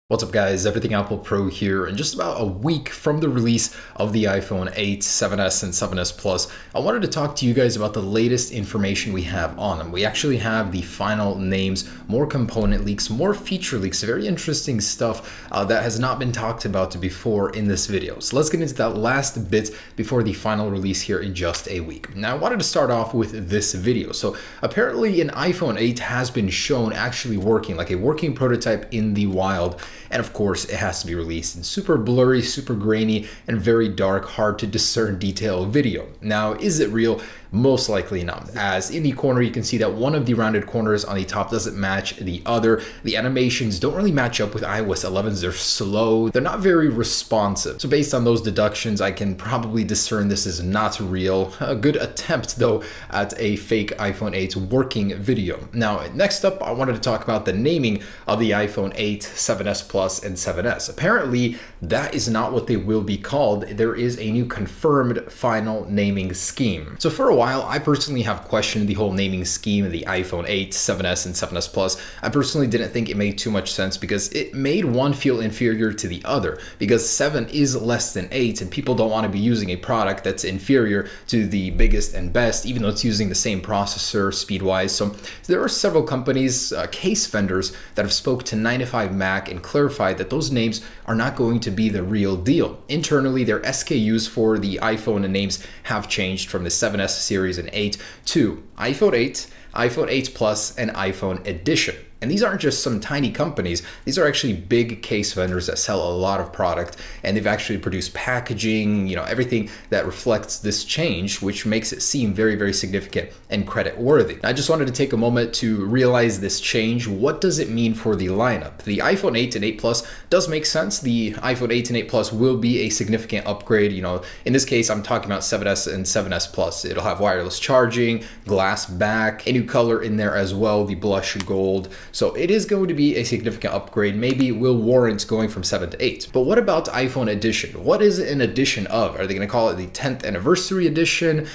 What's up guys, Everything Apple Pro here, and just about a week from the release of the iPhone 8, 7s, and 7s Plus, I wanted to talk to you guys about the latest information we have on them. We actually have the final names, more component leaks, more feature leaks, very interesting stuff that has not been talked about before in this video. So let's get into that last bit before the final release here in just a week. Now I wanted to start off with this video. So apparently an iPhone 8 has been shown actually working, like a working prototype in the wild. And of course, it has to be released in super blurry, super grainy, and very dark, hard to discern detail video. Now, is it real? Most likely not, as in the corner you can see that one of the rounded corners on the top doesn't match the other. The animations don't really match up with iOS 11's. They're slow, they're not very responsive. So based on those deductions, I can probably discern this is not real. A good attempt though at a fake iPhone 8 working video. Now next up, I wanted to talk about the naming of the iPhone 8, 7s Plus, and 7s. Apparently that is not what they will be called. There is a new confirmed final naming scheme. So for a while, I personally have questioned the whole naming scheme of the iPhone 8, 7s, and 7s Plus. I personally didn't think it made too much sense because it made one feel inferior to the other, because 7 is less than 8 and people don't want to be using a product that's inferior to the biggest and best, even though it's using the same processor speed-wise. So there are several companies, case vendors, that have spoke to 9to5Mac and clarified that those names are not going to be the real deal. Internally, their SKUs for the iPhone names have changed from the 7s series and 8 to iPhone 8, iPhone 8 Plus, and iPhone Edition. And these aren't just some tiny companies, these are actually big case vendors that sell a lot of product, and they've actually produced packaging, everything that reflects this change, which makes it seem very, very significant and credit worthy. I just wanted to take a moment to realize this change. What does it mean for the lineup? The iPhone 8 and 8 Plus does make sense. The iPhone 8 and 8 Plus will be a significant upgrade. In this case, I'm talking about 7s and 7s Plus. It'll have wireless charging, glass back, a new color in there as well, the blush gold. So it is going to be a significant upgrade. Maybe it will warrant going from 7 to 8. But what about iPhone Edition? What is it an edition of? Are they going to call it the 10th anniversary edition?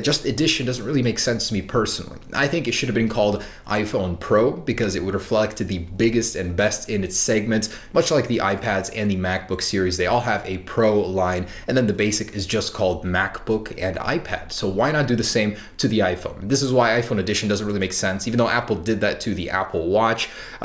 Just edition doesn't really make sense to me personally. I think it should have been called iPhone Pro because it would reflect the biggest and best in its segment, much like the iPads and the MacBook series. They all have a Pro line, and then the basic is just called MacBook and iPad. So why not do the same to the iPhone? This is why iPhone Edition doesn't really make sense, even though Apple did that to the Apple Watch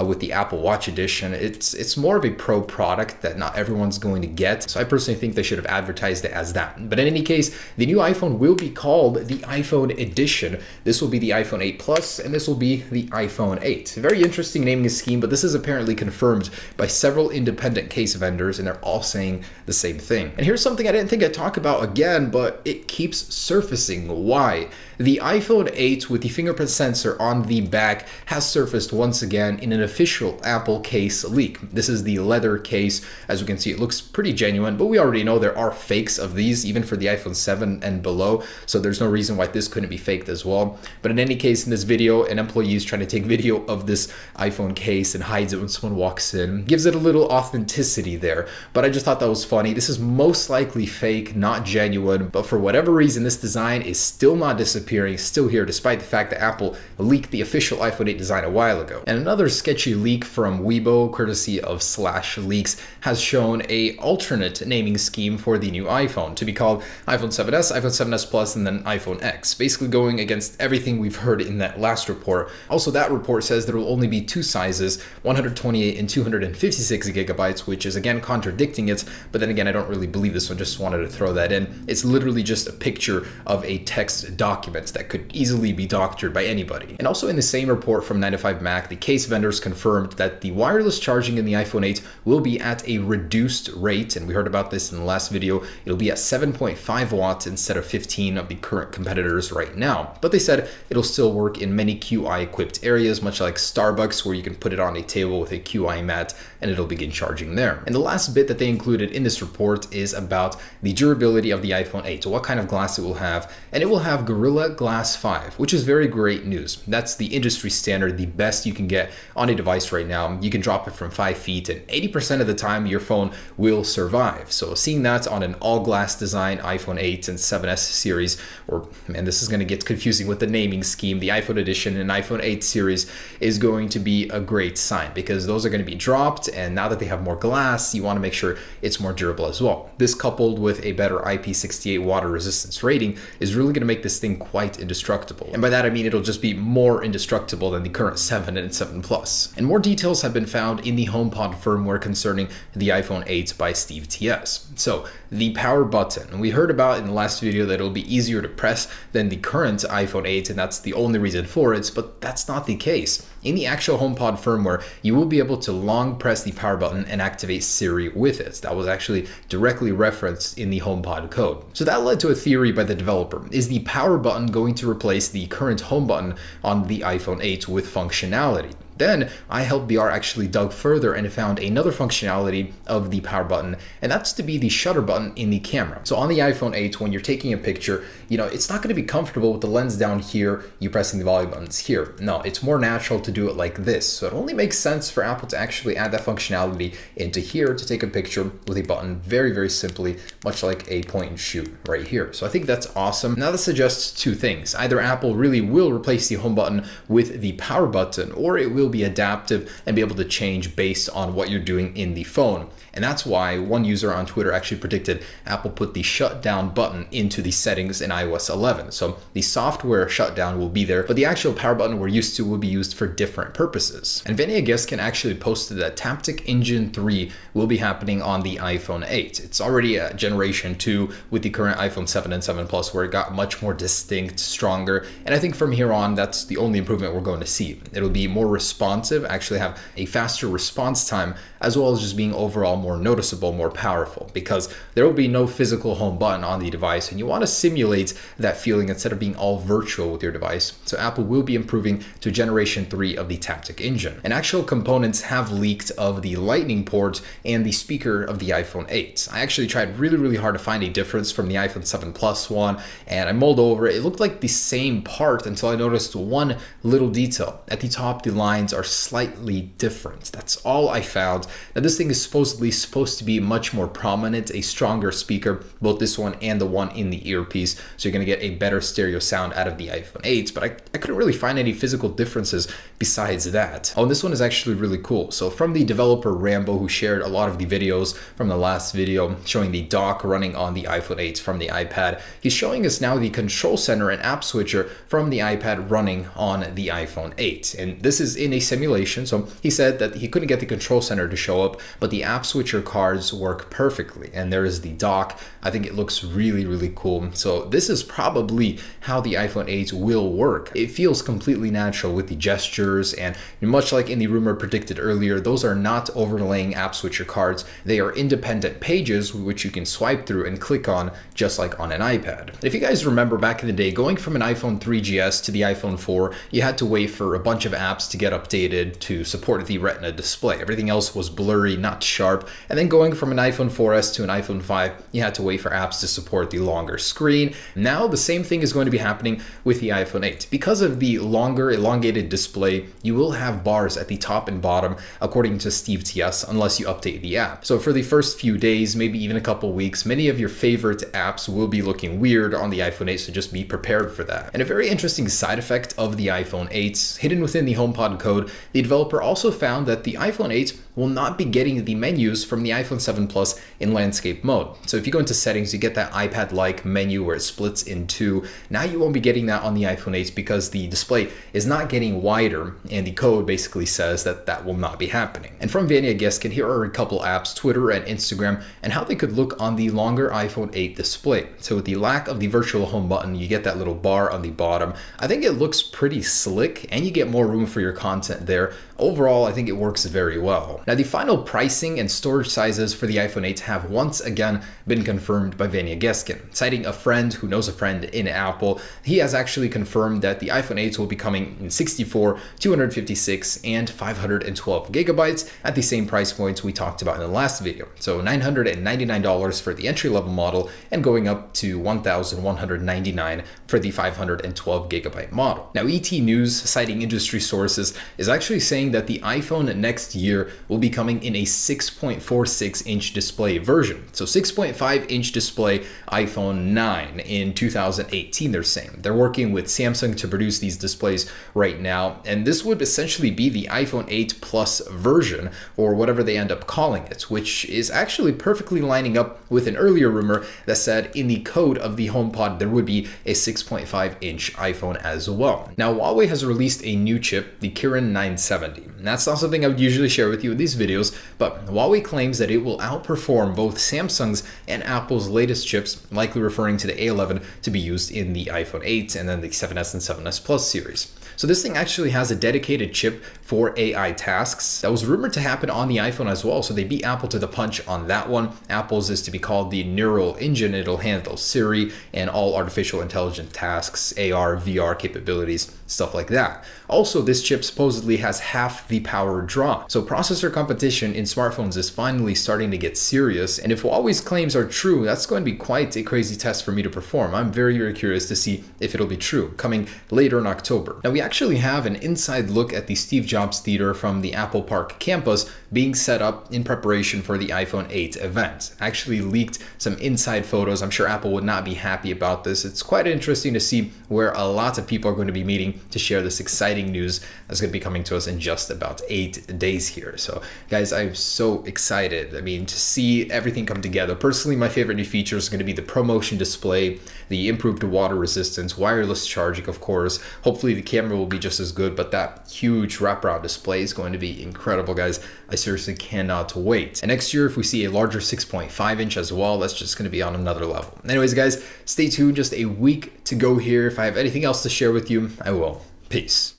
with the Apple Watch Edition. It's more of a pro product that not everyone's going to get. So I personally think they should have advertised it as that. But in any case, the new iPhone will be called the iPhone Edition. This will be the iPhone 8 Plus, and this will be the iPhone 8. Very interesting naming scheme, but this is apparently confirmed by several independent case vendors, and they're all saying the same thing. And here's something I didn't think I'd talk about again, but it keeps surfacing. Why? The iPhone 8 with the fingerprint sensor on the back has surfaced once again in an official Apple case leak. This is the leather case. As we can see, it looks pretty genuine, but we already know there are fakes of these, even for the iPhone 7 and below, so there's no reason why this couldn't be faked as well. But in any case, in this video, an employee is trying to take video of this iPhone case and hides it when someone walks in. Gives it a little authenticity there, but I just thought that was funny. This is most likely fake, not genuine, but for whatever reason, this design is still not disappearing, still here, despite the fact that Apple leaked the official iPhone 8 design a while ago. And another sketchy leak from Weibo, courtesy of /leaks, has shown a alternate naming scheme for the new iPhone to be called iPhone 7s, iPhone 7s Plus, and then iPhone X, basically going against everything we've heard in that last report. Also, that report says there will only be two sizes, 128 and 256 gigabytes, which is again contradicting it, but then again, I don't really believe this, so I just wanted to throw that in. It's literally just a picture of a text document that could easily be doctored by anybody. And also in the same report from 9to5Mac, the case vendors confirmed that the wireless charging in the iPhone 8 will be at a reduced rate, and we heard about this in the last video. It'll be at 7.5 watts instead of 15 of the current competitors right now. But they said it'll still work in many QI equipped areas, much like Starbucks, where you can put it on a table with a QI mat and it'll begin charging there. And the last bit that they included in this report is about the durability of the iPhone 8, so what kind of glass it will have, and it will have Gorilla Glass 5, which is very great news. That's the industry standard, the best you can get get on a device right now. You can drop it from 5 feet and 80% of the time your phone will survive. So seeing that on an all glass design iPhone 8 and 7s series, or man, this is going to get confusing with the naming scheme, the iPhone edition and iPhone 8 series is going to be a great sign, because those are going to be dropped, and now that they have more glass, you want to make sure it's more durable as well. This, coupled with a better IP68 water resistance rating, is really going to make this thing quite indestructible. And by that I mean it'll just be more indestructible than the current 7 and 7 Plus. And more details have been found in the HomePod firmware concerning the iPhone 8 by Steve TS. So the power button, we heard about in the last video that it'll be easier to press than the current iPhone 8, and that's the only reason for it, but that's not the case. In the actual HomePod firmware, you will be able to long press the power button and activate Siri with it. That was actually directly referenced in the HomePod code. So that led to a theory by the developer. Is the power button going to replace the current home button on the iPhone 8 with functionality? Then iHelpBR actually dug further and found another functionality of the power button, and that's to be the shutter button in the camera. So on the iPhone 8, when you're taking a picture, it's not going to be comfortable with the lens down here, you pressing the volume buttons here. No, it's more natural to do it like this. So it only makes sense for Apple to actually add that functionality into here to take a picture with a button very, very simply, much like a point and shoot right here. So I think that's awesome. Now this suggests two things. Either Apple really will replace the home button with the power button, or it will be adaptive and be able to change based on what you're doing in the phone. And that's why one user on Twitter actually predicted Apple put the shutdown button into the settings in iOS 11. So the software shutdown will be there, but the actual power button we're used to will be used for different purposes. And Vanilla Geskin actually posted that Taptic Engine 3 will be happening on the iPhone 8. It's already at generation 2 with the current iPhone 7 and 7 Plus, where it got much more distinct, stronger. And I think from here on, that's the only improvement we're going to see. It'll be more responsive, actually have a faster response time, as well as just being overall more noticeable, more powerful, because there will be no physical home button on the device, and you want to simulate that feeling instead of being all virtual with your device. So Apple will be improving to generation 3 of the Taptic Engine. And actual components have leaked of the Lightning port and the speaker of the iPhone 8. I actually tried really, really hard to find a difference from the iPhone 7 Plus one, and I mulled over it. It looked like the same part until I noticed one little detail. At the top, the lines are slightly different. That's all I found. Now this thing is supposed to be much more prominent, a stronger speaker, both this one and the one in the earpiece, so you're going to get a better stereo sound out of the iPhone 8, but I couldn't really find any physical differences besides that. Oh, and this one is actually really cool. So from the developer Rambo, who shared a lot of the videos from the last video showing the dock running on the iPhone 8 from the iPad, he's showing us now the control center and app switcher from the iPad running on the iPhone 8. And this is in a simulation, so he said that he couldn't get the control center to show up, but the app switcher cards work perfectly. And there is the dock. I think it looks really, really cool. So this is probably how the iPhone 8 will work. It feels completely natural with the gestures, and much like in the rumor predicted earlier, those are not overlaying app switcher cards. They are independent pages which you can swipe through and click on, just like on an iPad. If you guys remember back in the day, going from an iPhone 3GS to the iPhone 4, you had to wait for a bunch of apps to get updated to support the Retina display. Everything else was blurry, not sharp. And then going from an iPhone 4S to an iPhone 5, you had to wait for apps to support the longer screen. Now the same thing is going to be happening with the iPhone 8. Because of the longer elongated display, you will have bars at the top and bottom, according to Steve TS, unless you update the app. So for the first few days, maybe even a couple weeks, many of your favorite apps will be looking weird on the iPhone 8, so just be prepared for that. And a very interesting side effect of the iPhone 8, hidden within the HomePod code, the developer also found that the iPhone 8 will not be getting the menus from the iPhone 7 Plus in landscape mode. So if you go into settings, you get that iPad-like menu where it splits in two. Now you won't be getting that on the iPhone 8 because the display is not getting wider, and the code basically says that that will not be happening. And from Vanilla Geskin, here are a couple apps, Twitter and Instagram, and how they could look on the longer iPhone 8 display. So with the lack of the virtual home button, you get that little bar on the bottom. I think it looks pretty slick, and you get more room for your content there. Overall, I think it works very well. Now, the final pricing and storage sizes for the iPhone 8 have once again been confirmed by Vanya Geskin. Citing a friend who knows a friend in Apple, he has actually confirmed that the iPhone 8 will be coming in 64, 256, and 512 gigabytes at the same price points we talked about in the last video. So $999 for the entry-level model and going up to $1,199 for the 512 gigabyte model. Now, ET News, citing industry sources, is actually saying that the iPhone next year will be coming in a 6.46-inch display version. So 6.5-inch display iPhone 9 in 2018, they're saying. They're working with Samsung to produce these displays right now, and this would essentially be the iPhone 8 Plus version, or whatever they end up calling it, which is actually perfectly lining up with an earlier rumor that said in the code of the HomePod there would be a 6.5-inch iPhone as well. Now, Huawei has released a new chip, the Kirin 970. And that's not something I would usually share with you in these videos, but Huawei claims that it will outperform both Samsung's and Apple's latest chips, likely referring to the A11 to be used in the iPhone 8 and then the 7S and 7S Plus series. So this thing actually has a dedicated chip for AI tasks that was rumored to happen on the iPhone as well, so they beat Apple to the punch on that one. Apple's is to be called the Neural Engine. It'll handle Siri and all artificial intelligence tasks, AR, VR capabilities, stuff like that. Also, this chip supposedly has half the power draw. So processor competition in smartphones is finally starting to get serious, and if Huawei's claims are true, that's going to be quite a crazy test for me to perform. I'm very, very curious to see if it'll be true, coming later in October. Now, we actually have an inside look at the Steve Jobs Theater from the Apple Park campus being set up in preparation for the iPhone 8 event. Actually leaked some inside photos. I'm sure Apple would not be happy about this. It's quite interesting to see where a lot of people are going to be meeting to share this exciting news that's going to be coming to us in just about 8 days here. So guys, I'm so excited. I mean, to see everything come together. Personally, my favorite new feature is going to be the ProMotion display, the improved water resistance, wireless charging, of course. Hopefully the camera will be just as good, but that huge wraparound display is going to be incredible, guys. I seriously cannot wait. And next year, if we see a larger 6.5-inch as well, that's just going to be on another level. Anyways, guys, stay tuned. Just a week to go here. If I have anything else to share with you, I will. Peace.